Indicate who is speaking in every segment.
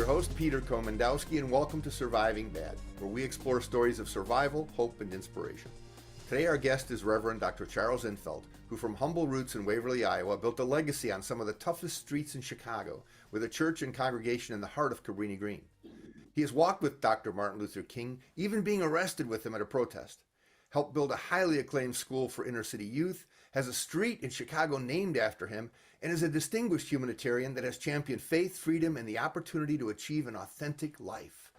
Speaker 1: host, Peter Komendowski, and welcome to Surviving Bad, where we explore stories of survival, hope, and inspiration. Today our guest is Reverend Dr. Charles Infelt, who from humble roots in Waverly, Iowa, built a legacy on some of the toughest streets in Chicago, with a church and congregation in the heart of Cabrini Green. He has walked with Dr. Martin Luther King, even being arrested with him at a protest, helped build a highly acclaimed school for inner city youth, has a street in Chicago named after him, and is a distinguished humanitarian that has championed faith, freedom, and the opportunity to achieve an authentic life.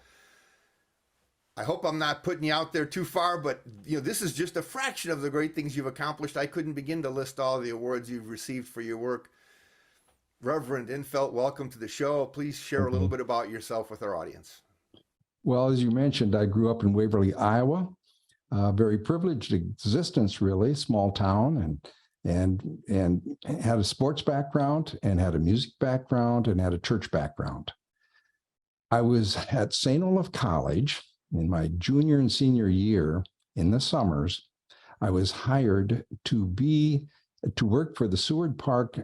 Speaker 1: I hope I'm not putting you out there too far, but this is just a fraction of the great things you've accomplished. I couldn't begin to list all the awards you've received for your work. Reverend Infelt, welcome to the show. Please share a little bit about yourself with our audience.
Speaker 2: Well, as you mentioned, I grew up in Waverly, Iowa. Very privileged existence, really, small town, and had a sports background, and had a music background, and had a church background. I was at St. Olaf College in my junior and senior year in the summers. I was hired to work for the Seward Park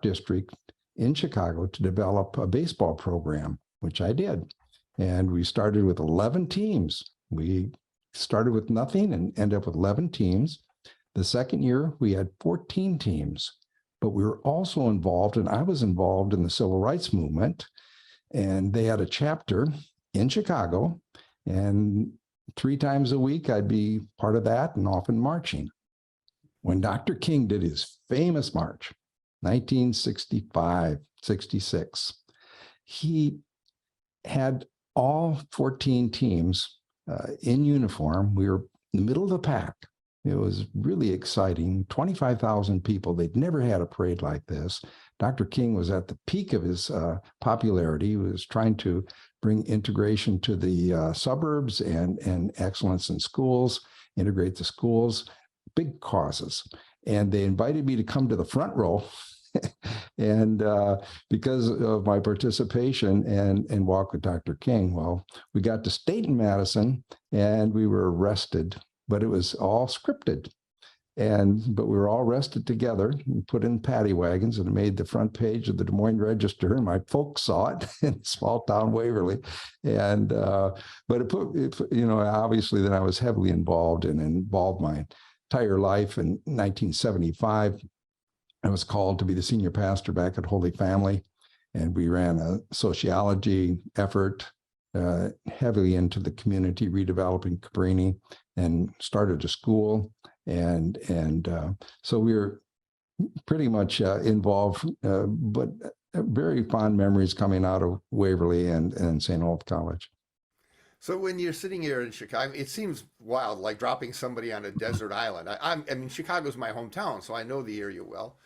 Speaker 2: District in Chicago to develop a baseball program, which I did. And we started with 11 teams. We started with nothing and ended up with 11 teams. The second year, we had 14 teams, but we were also involved, and I was involved in the civil rights movement, and they had a chapter in Chicago, and 3 times a week, I'd be part of that and often marching. When Dr. King did his famous march, 1965, 66, he had all 14 teams in uniform. We were in the middle of the pack. It was really exciting. 25,000 people. They'd never had a parade like this. Dr. King was at the peak of his popularity. He was trying to bring integration to the suburbs and excellence in schools, integrate the schools, big causes. And they invited me to come to the front row. And because of my participation and walk with Dr. King, well, we got to State Madison and we were arrested, but it was all scripted. But we were all arrested together and put in paddy wagons, and it made the front page of the Des Moines Register, and my folks saw it in small town Waverly. And but obviously then I was heavily involved my entire life. In 1975, I was called to be the senior pastor back at Holy Family, and we ran a sociology effort heavily into the community, redeveloping Cabrini, and started a school. And so we were pretty much involved, but very fond memories coming out of Waverly and St. Olaf College.
Speaker 1: So when you're sitting here in Chicago, it seems wild, like dropping somebody on a desert island. I mean, Chicago's my hometown, so I know the area well.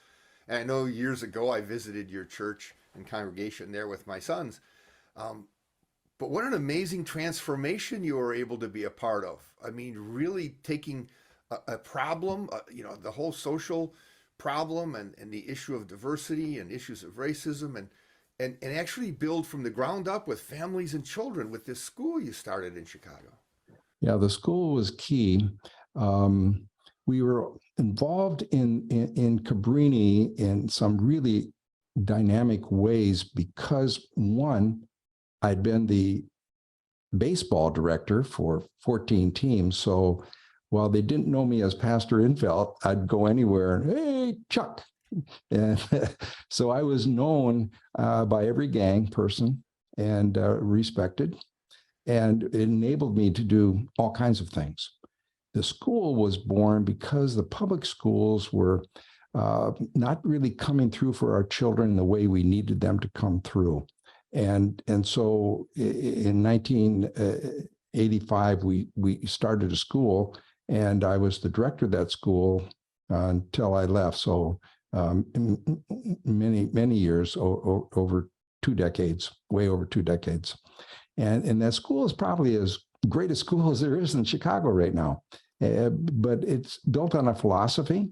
Speaker 1: And I know years ago I visited your church and congregation there with my sons. But what an amazing transformation you were able to be a part of. I mean, really taking a problem, the whole social problem and the issue of diversity and issues of racism and actually build from the ground up with families and children with this school you started in Chicago.
Speaker 2: Yeah, the school was key. We were involved in Cabrini in some really dynamic ways because, one, I'd been the baseball director for 14 teams. So while they didn't know me as Pastor Infelt, I'd go anywhere and, hey, Chuck. And so I was known by every gang person and respected, and it enabled me to do all kinds of things. The school was born because the public schools were not really coming through for our children the way we needed them to come through. And so in 1985, we started a school, and I was the director of that school until I left. So many years, over 2 decades, way over 2 decades. And that school is probably as great a school as there is in Chicago right now. But it's built on a philosophy,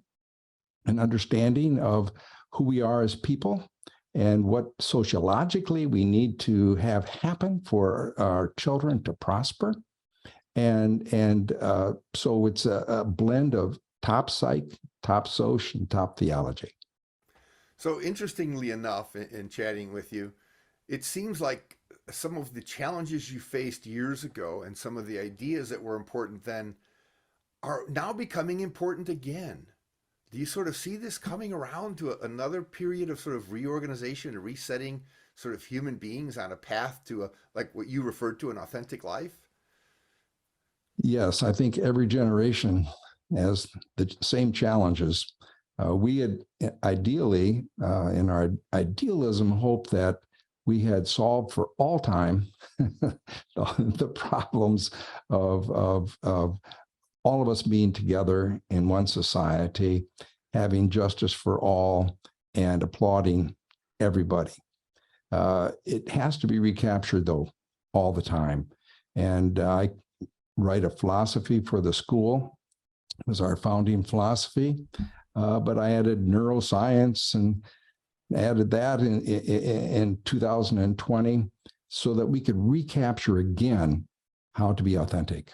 Speaker 2: an understanding of who we are as people and what sociologically we need to have happen for our children to prosper. And so it's a blend of top psych, top soc, and top theology.
Speaker 1: So interestingly enough, in chatting with you, it seems like some of the challenges you faced years ago and some of the ideas that were important then are now becoming important again. Do you sort of see this coming around to another period of sort of reorganization and resetting sort of human beings on a path to like what you referred to, an authentic life?
Speaker 2: Yes, I think every generation has the same challenges. We had ideally, in our idealism, hoped that we had solved for all time the problems of all of us being together in one society, having justice for all, and applauding everybody. It has to be recaptured, though, all the time. And I write a philosophy for the school. It was our founding philosophy, but I added neuroscience and added that in 2020 so that we could recapture again how to be authentic.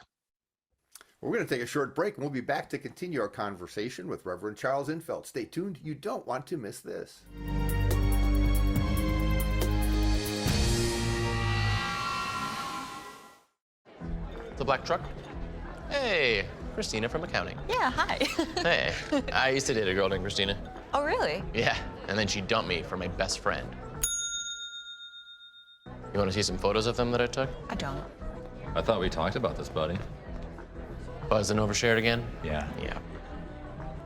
Speaker 1: We're going to take a short break and we'll be back to continue our conversation with Reverend Charles Infelt. Stay tuned. You don't want to miss this.
Speaker 3: The black truck? Hey, Christina from accounting.
Speaker 4: Yeah, hi.
Speaker 3: Hey, I used to date a girl named Christina.
Speaker 4: Oh, really?
Speaker 3: Yeah, and then she dumped me for my best friend. You want to see some photos of them that I took?
Speaker 4: I don't.
Speaker 5: I thought we talked about this, buddy.
Speaker 3: Buzzed and overshared again?
Speaker 5: Yeah.
Speaker 3: Yeah.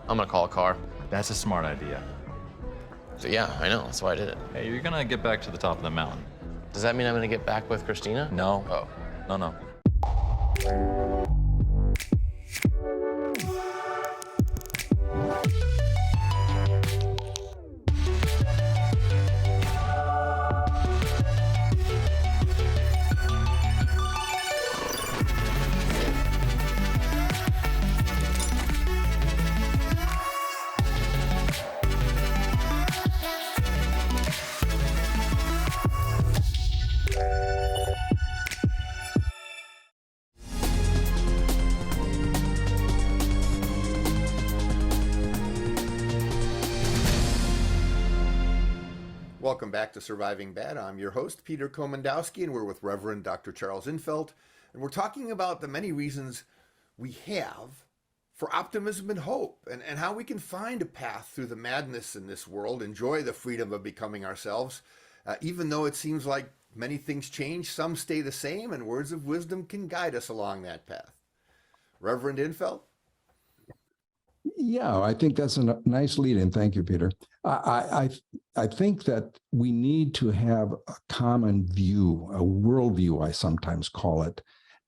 Speaker 3: I'm gonna call a car.
Speaker 5: That's a smart idea.
Speaker 3: So yeah, I know, that's why I did it.
Speaker 5: Hey, you're gonna get back to the top of the mountain.
Speaker 3: Does that mean I'm gonna get back with Christina?
Speaker 5: No.
Speaker 3: Oh.
Speaker 5: No.
Speaker 1: Welcome back to Surviving Bad. I'm your host, Peter Komendowski, and we're with Reverend Dr. Charles Infelt. And we're talking about the many reasons we have for optimism and hope, and how we can find a path through the madness in this world, enjoy the freedom of becoming ourselves. Even though it seems like many things change, some stay the same, and words of wisdom can guide us along that path. Reverend Infelt?
Speaker 2: Yeah, I think that's a nice lead in. Thank you, Peter. I think that we need to have a common view, a worldview, I sometimes call it,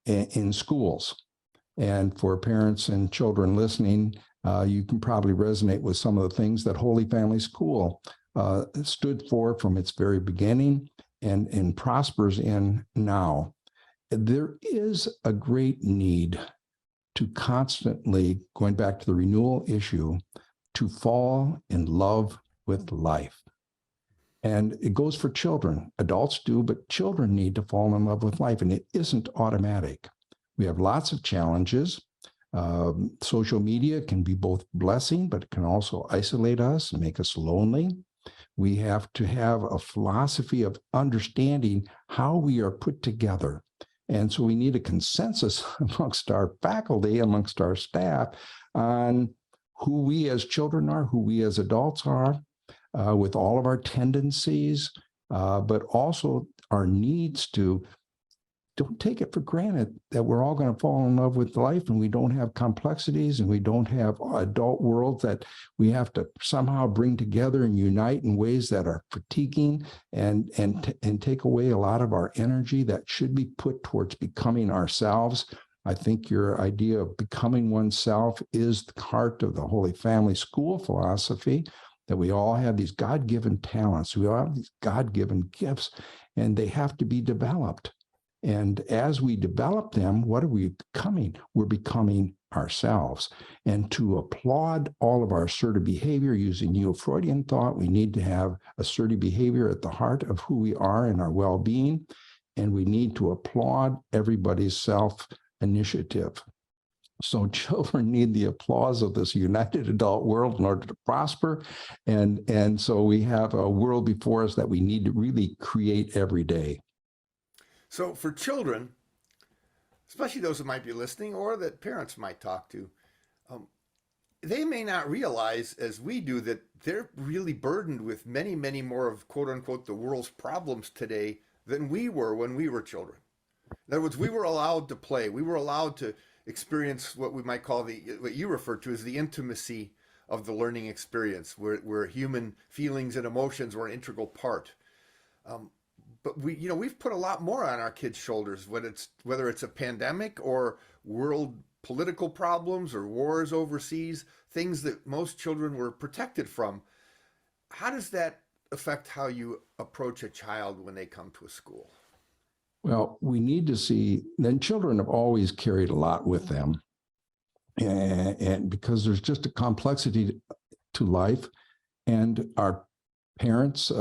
Speaker 2: in schools. And for parents and children listening, you can probably resonate with some of the things that Holy Family School stood for from its very beginning and prospers in now. There is a great need to constantly, going back to the renewal issue, to fall in love with life. And it goes for children. Adults do, but children need to fall in love with life, and it isn't automatic. We have lots of challenges. Social media can be both blessing, but it can also isolate us and make us lonely. We have to have a philosophy of understanding how we are put together. And so we need a consensus amongst our faculty, amongst our staff, on who we as children are, who we as adults are, with all of our tendencies, but also our needs to. Don't take it for granted that we're all going to fall in love with life, and we don't have complexities, and we don't have adult worlds that we have to somehow bring together and unite in ways that are fatiguing and take away a lot of our energy that should be put towards becoming ourselves. I think your idea of becoming oneself is the heart of the Holy Family School philosophy, that we all have these God-given talents, we all have these God-given gifts, and they have to be developed. And as we develop them, what are we becoming? We're becoming ourselves. And to applaud all of our assertive behavior using Neo-Freudian thought, we need to have assertive behavior at the heart of who we are and our well-being. And we need to applaud everybody's self-initiative. So children need the applause of this united adult world in order to prosper. And so we have a world before us that we need to really create every day.
Speaker 1: So for children, especially those who might be listening or that parents might talk to, they may not realize, as we do, that they're really burdened with many, many more of, quote unquote, the world's problems today than we were when we were children. In other words, we were allowed to play. We were allowed to experience what we might call what you refer to as the intimacy of the learning experience, where human feelings and emotions were an integral part. But we've put a lot more on our kids' shoulders, whether it's a pandemic or world political problems or wars overseas, things that most children were protected from. How does that affect how you approach a child when they come to a school?
Speaker 2: Well, we need to see, then children have always carried a lot with them. And because there's just a complexity to life, and our parents,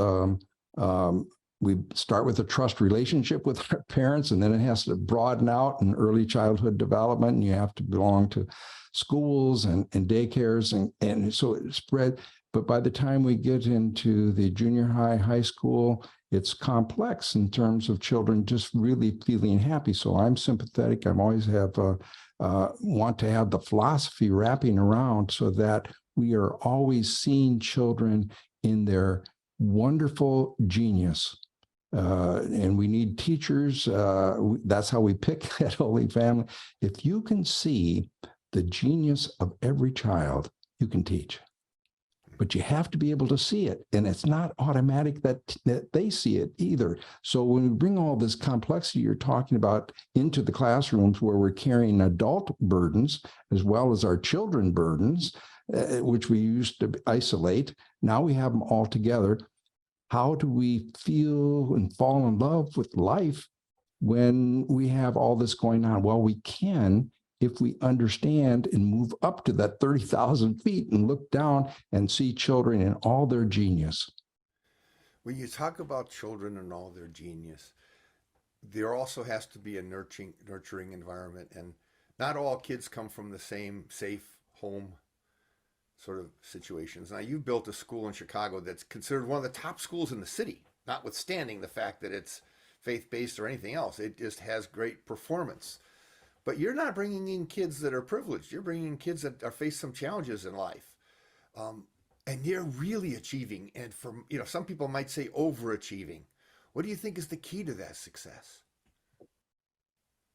Speaker 2: we start with a trust relationship with our parents, and then it has to broaden out in early childhood development, and you have to belong to schools and daycares, and so it spread. But by the time we get into the junior high, high school, it's complex in terms of children just really feeling happy. So I'm sympathetic. I'm always want to have the philosophy wrapping around so that we are always seeing children in their wonderful genius. And we need teachers. That's how we pick at Holy Family. If you can see the genius of every child, you can teach. But you have to be able to see it. And it's not automatic that they see it either. So when we bring all this complexity you're talking about into the classrooms where we're carrying adult burdens as well as our children burdens, which we used to isolate, now we have them all together. How do we feel and fall in love with life when we have all this going on? Well, we can if we understand and move up to that 30,000 feet and look down and see children in all their genius.
Speaker 1: When you talk about children and all their genius, there also has to be a nurturing environment. And not all kids come from the same safe home sort of situations. Now, you built a school in Chicago that's considered one of the top schools in the city, notwithstanding the fact that it's faith-based or anything else. It just has great performance. But you're not bringing in kids that are privileged. You're bringing in kids that face some challenges in life. And they're really achieving. And some people might say overachieving. What do you think is the key to that success?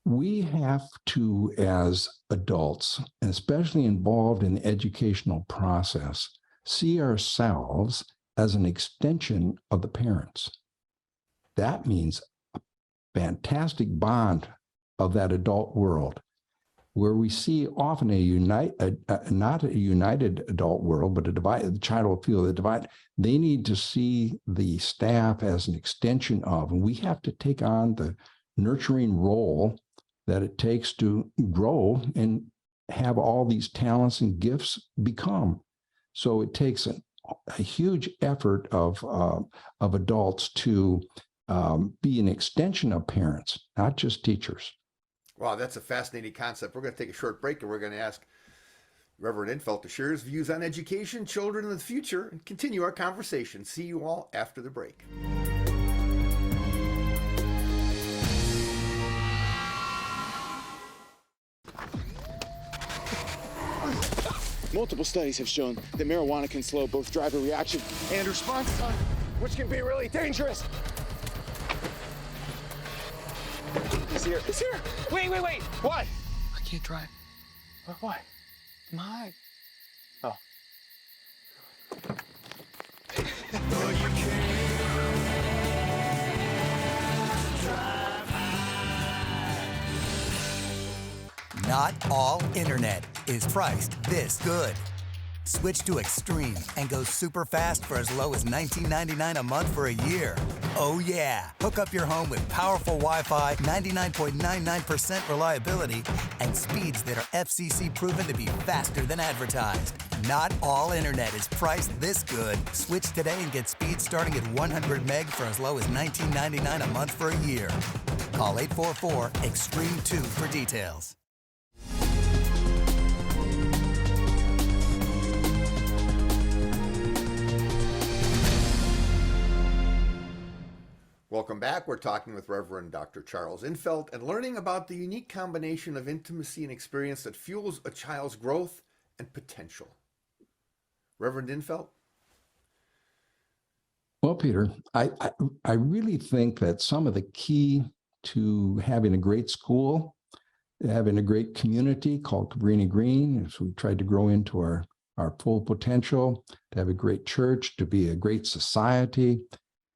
Speaker 2: We have to, as adults, and especially involved in the educational process, see ourselves as an extension of the parents. That means a fantastic bond of that adult world, where we see often not a united adult world, but the child will feel the divide. They need to see the staff as an extension of, and we have to take on the nurturing role that it takes to grow and have all these talents and gifts become. So it takes a huge effort of adults to be an extension of parents, not just teachers.
Speaker 1: Wow, that's a fascinating concept. We're going to take a short break, and we're going to ask Reverend Infelt to share his views on education, children, and the future, and continue our conversation. See you all after the break.
Speaker 4: Multiple studies have shown that marijuana can slow both driver reaction and response time, which can be really dangerous. He's here. He's here. Wait. What?
Speaker 6: I can't drive.
Speaker 4: Why? My. Oh.
Speaker 7: Not all internet is priced this good. Switch to Extreme and go super fast for as low as $19.99 a month for a year. Oh yeah! Hook up your home with powerful Wi-Fi, 99.99% reliability, and speeds that are FCC proven to be faster than advertised. Not all internet is priced this good. Switch today and get speeds starting at 100 meg for as low as $19.99 a month for a year. Call 844-EXTREME2 for details.
Speaker 1: Well, Welcome back. We're talking with Reverend Dr. Charles Infelt and learning about the unique combination of intimacy and experience that fuels a child's growth and potential. Reverend Infelt?
Speaker 2: Well, Peter, I really think that some of the key to having a great school, having a great community called Cabrini Green, as we tried to grow into our full potential, to have a great church, to be a great society,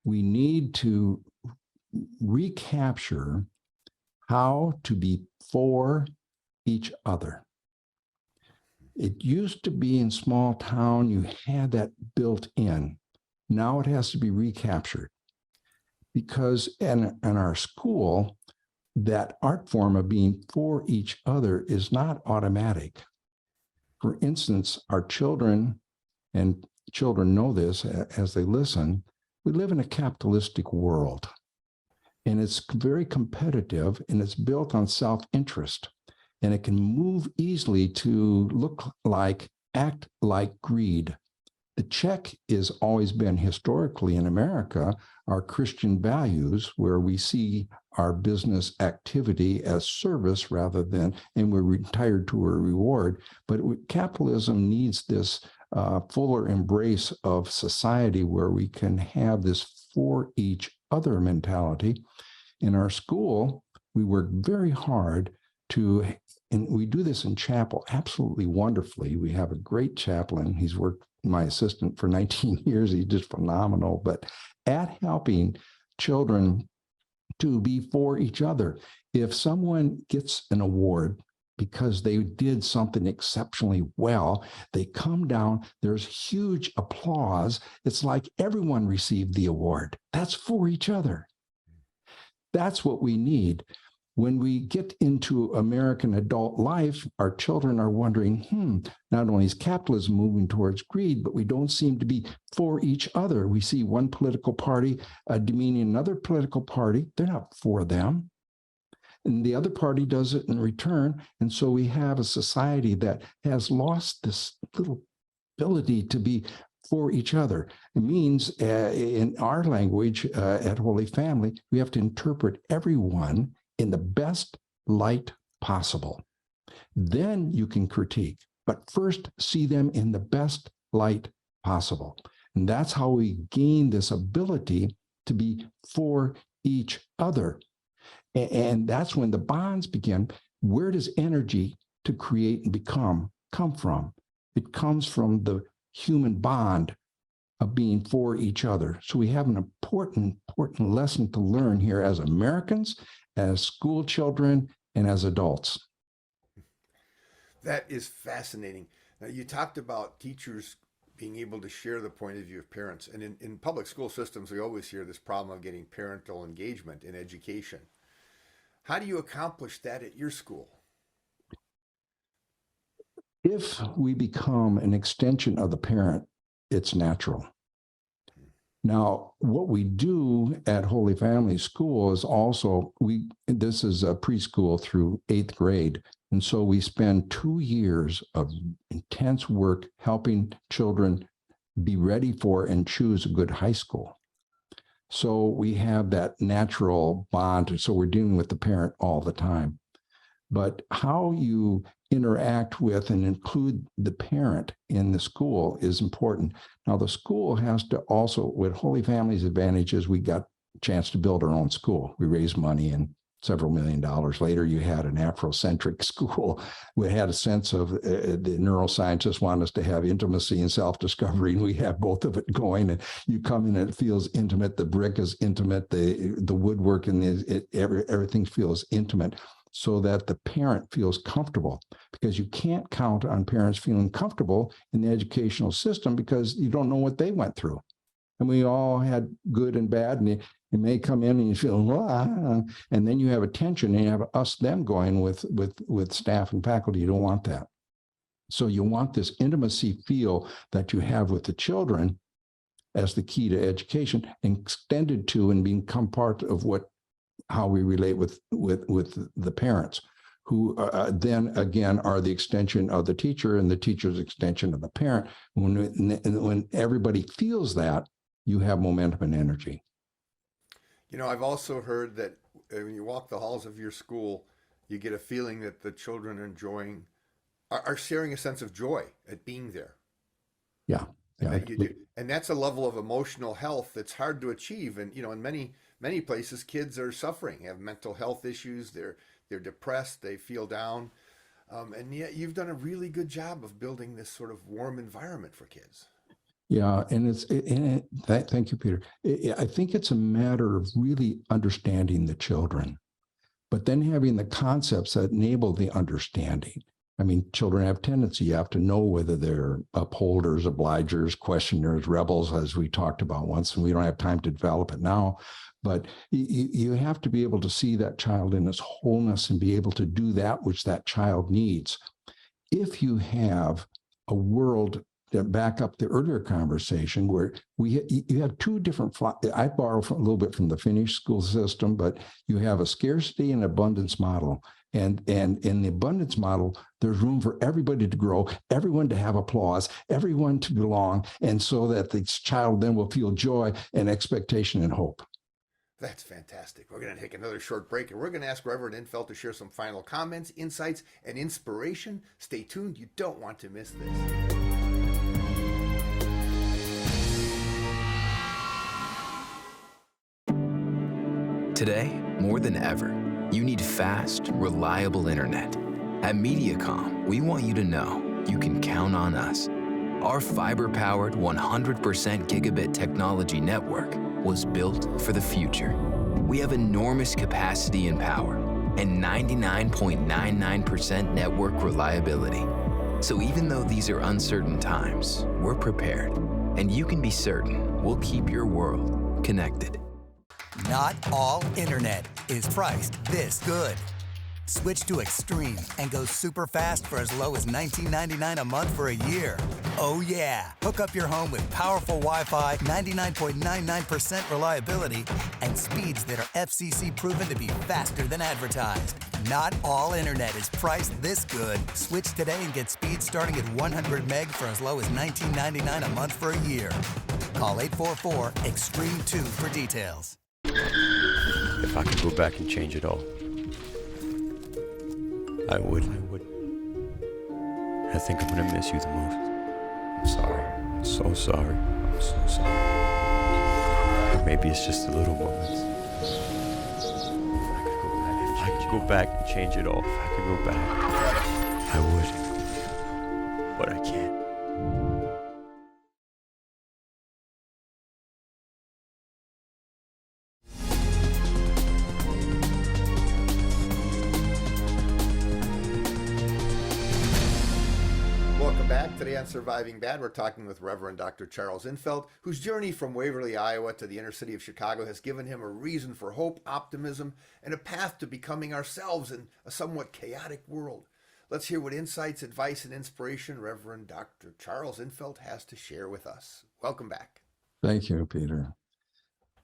Speaker 2: we need to recapture how to be for each other. It used to be in small town, you had that built in. Now it has to be recaptured because in our school, that art form of being for each other is not automatic. For instance, our children, and children know this as they listen, we live in a capitalistic world. And it's very competitive and it's built on self-interest. And it can move easily to look like, act like greed. The check has always been historically in America, our Christian values, where we see our business activity as service rather than, and we're retired to a reward. But capitalism needs this fuller embrace of society where we can have this for each other mentality. In our school, we work very hard to, and we do this in chapel absolutely wonderfully. We have a great chaplain. He's worked my assistant for 19 years. He's just phenomenal, but at helping children to be for each other. If someone gets an award because they did something exceptionally well, they come down, there's huge applause. It's like everyone received the award. That's for each other. That's what we need. When we get into American adult life, our children are wondering, not only is capitalism moving towards greed, but we don't seem to be for each other. We see one political party demeaning another political party. They're not for them. And the other party does it in return. And so we have a society that has lost this little ability to be for each other. It means in our language at Holy Family, we have to interpret everyone in the best light possible. Then you can critique, but first see them in the best light possible. And that's how we gain this ability to be for each other. And that's when the bonds begin. Where does energy to create and become come from? It comes from the human bond of being for each other. So we have an important lesson to learn here as Americans, as school children, and as adults.
Speaker 1: That is fascinating. Now, you talked about teachers being able to share the point of view of parents. And in public school systems, we always hear this problem of getting parental engagement in education. How do you accomplish that at your school?
Speaker 2: If we become an extension of the parent, it's natural. Now, what we do at Holy Family School is also, this is a preschool through 8th grade. And so we spend 2 years of intense work helping children be ready for and choose a good high school. So we have that natural bond. So we're dealing with the parent all the time. But how you interact with and include the parent in the school is important. Now, the school has to also, with Holy Family's advantages, we got a chance to build our own school. We raised money, and several $1 million later, you had an Afrocentric school. We had a sense of the neuroscientists want us to have intimacy and self-discovery, and we have both of it going. And you come in and it feels intimate. The brick is intimate. The woodwork and everything feels intimate, so that the parent feels comfortable, because you can't count on parents feeling comfortable in the educational system because you don't know what they went through. And we all had good and bad, and you may come in and you feel, and then you have a tension, and you have us, them going with staff and faculty. You don't want that. So you want this intimacy feel that you have with the children as the key to education, extended to and become part of how we relate with the parents, who then again are the extension of the teacher, and the teacher's extension of the parent. When everybody feels that, you have momentum and energy.
Speaker 1: You know, I've also heard that when you walk the halls of your school, you get a feeling that the children are enjoying, are sharing a sense of joy at being there.
Speaker 2: Yeah.
Speaker 1: And
Speaker 2: Yeah.
Speaker 1: that you do, and that's a level of emotional health that's hard to achieve. And you know, in many places, kids are suffering, have mental health issues. They're depressed. They feel down. And yet, you've done a really good job of building this sort of warm environment for kids.
Speaker 2: Yeah, and thank you, Peter. I think it's a matter of really understanding the children, but then having the concepts that enable the understanding. I mean, children have tendency, you have to know whether they're upholders, obligers, questioners, rebels, as we talked about once, and we don't have time to develop it now. But you have to be able to see that child in its wholeness and be able to do that which that child needs. If you have a world that back up the earlier conversation where you have two different, I borrow a little bit from the Finnish school system, but you have a scarcity and abundance model. And in the abundance model, there's room for everybody to grow, everyone to have applause, everyone to belong, and so that the child then will feel joy and expectation and hope.
Speaker 1: That's fantastic. We're going to take another short break, and we're going to ask Reverend Infelt to share some final comments, insights, and inspiration. Stay tuned. You don't want to miss this.
Speaker 6: Today, more than ever, you need fast, reliable internet. At Mediacom, we want you to know you can count on us. Our fiber-powered 100% gigabit technology network was built for the future. We have enormous capacity and power and 99.99% network reliability. So even though these are uncertain times, we're prepared. And you can be certain we'll keep your world connected.
Speaker 7: Not all internet is priced this good. Switch to Extreme and go super fast for as low as $19.99 a month for a year. Oh yeah! Hook up your home with powerful Wi-Fi, 99.99% reliability, and speeds that are FCC proven to be faster than advertised. Not all internet is priced this good. Switch today and get speeds starting at 100 meg for as low as $19.99 a month for a year. Call 844-EXTREME2 for details.
Speaker 8: If I could go back and change it all, I would. I think I'm gonna miss you the most. I'm sorry. I'm so sorry. I'm so sorry. Maybe it's just the little moments. If I could go back and change it all, if I could go back, I would. But I can't.
Speaker 1: Welcome back. Today on Surviving Bad, we're talking with Reverend Dr. Charles Infelt, whose journey from Waverly, Iowa to the inner city of Chicago has given him a reason for hope, optimism, and a path to becoming ourselves in a somewhat chaotic world. Let's hear what insights, advice, and inspiration Reverend Dr. Charles Infelt has to share with us. Welcome back.
Speaker 2: Thank you, Peter.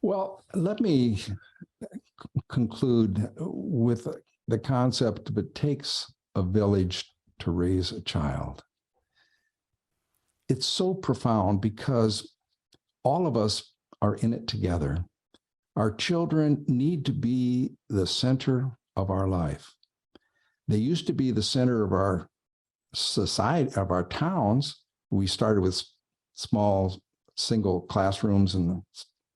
Speaker 2: Well, let me conclude with the concept that it takes a village to raise a child. It's so profound because all of us are in it together. Our children need to be the center of our life. They used to be the center of our society, of our towns. We started with small single classrooms in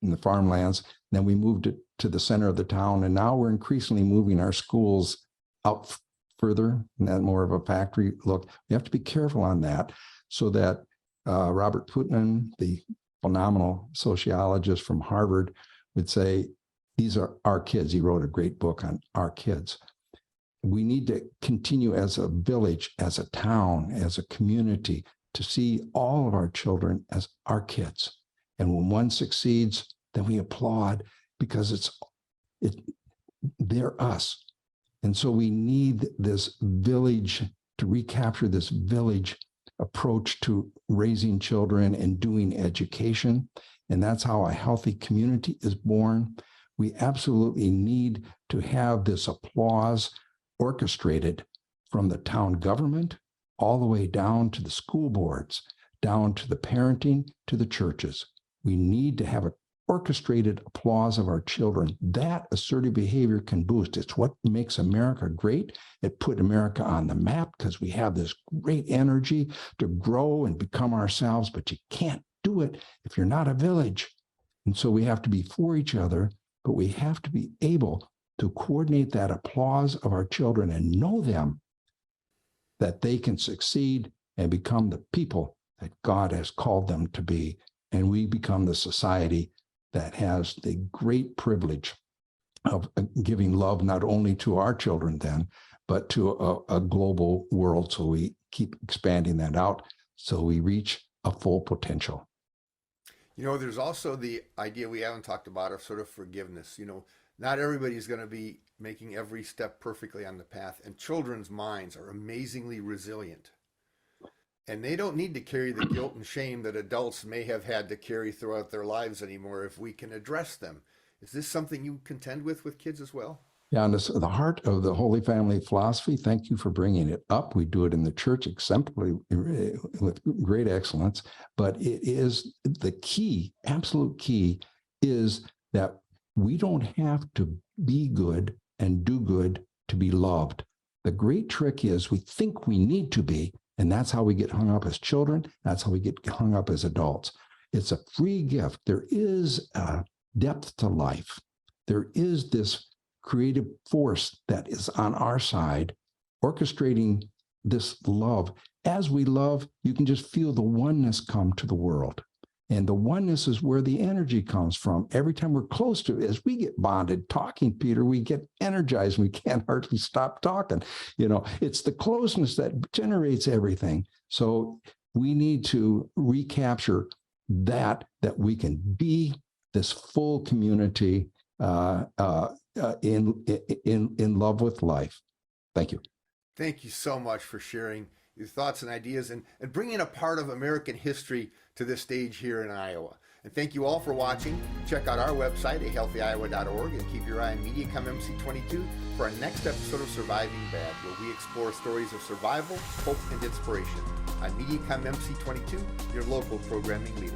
Speaker 2: the farmlands. Then we moved it to the center of the town. And now we're increasingly moving our schools out further, and that more of a factory look. We have to be careful on that so that Robert Putnam, the phenomenal sociologist from Harvard, would say, these are our kids. He wrote a great book on our kids. We need to continue as a village, as a town, as a community, to see all of our children as our kids. And when one succeeds, then we applaud because they're us. And so we need this village to recapture this village approach to raising children and doing education. And that's how a healthy community is born. We absolutely need to have this applause orchestrated from the town government all the way down to the school boards, down to the parenting, to the churches. We need to have a orchestrated applause of our children. That assertive behavior can boost. It's what makes America great. It put America on the map because we have this great energy to grow and become ourselves, but you can't do it if you're not a village. And so we have to be for each other, but we have to be able to coordinate that applause of our children and know them, that they can succeed and become the people that God has called them to be. And we become the society that has the great privilege of giving love not only to our children then, but to a global world. So we keep expanding that out so we reach a full potential.
Speaker 1: You know, there's also the idea we haven't talked about of sort of forgiveness. You know, not everybody's going to be making every step perfectly on the path, and children's minds are amazingly resilient. And they don't need to carry the guilt and shame that adults may have had to carry throughout their lives anymore if we can address them. Is this something you contend with kids as well?
Speaker 2: Yeah, and it's the heart of the Holy Family philosophy. Thank you for bringing it up. We do it in the church exemplary with great excellence. But it is the key, absolute key, is that we don't have to be good and do good to be loved. The great trick is we think we need to be, and that's how we get hung up as children. That's how we get hung up as adults. It's a free gift. There is a depth to life. There is this creative force that is on our side, orchestrating this love. As we love, you can just feel the oneness come to the world. And the oneness is where the energy comes from. Every time we're close to it, as we get bonded talking, Peter, we get energized. We can't hardly stop talking. You know, it's the closeness that generates everything. So we need to recapture that we can be this full community in love with life. Thank you.
Speaker 1: Thank you so much for sharing your thoughts and ideas and bringing a part of American history to this stage here in Iowa. And thank you all for watching. Check out our website, ahealthyiowa.org, and keep your eye on MediaCom MC22 for our next episode of Surviving Bad, where we explore stories of survival, hope, and inspiration. On MediaCom MC22, your local programming leader.